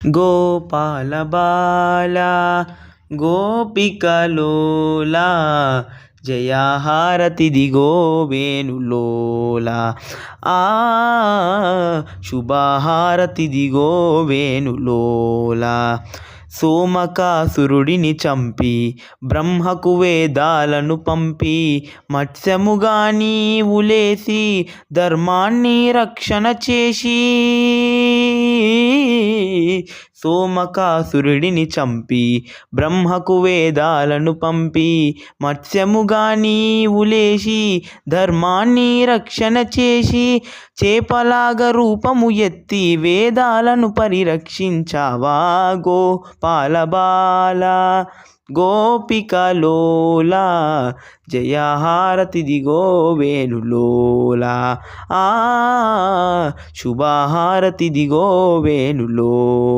గోపాల బాల గోపికలోలా జయహారతిదిగో వేణులోలా శుభహారతిదిగో వేణులోలా. సోమకాసురుడిని చంపి బ్రహ్మకు వేదాలను పంపి మత్స్యముగా నీవు లేసి ధర్మాన్ని రక్షణ చేసి సోమకాసురుడిని చంపి బ్రహ్మకు వేదాలను పంపి మత్స్యముగా నీవు లేచి ధర్మాన్ని రక్షణ చేసి చేపలాగా రూపము ఎత్తి వేదాలను పరిరక్షించావా గోపాల బాల గోపికలోలా జయహారతిదిగో వేణులోలా శుభహారతిదిగో వేణులోలా.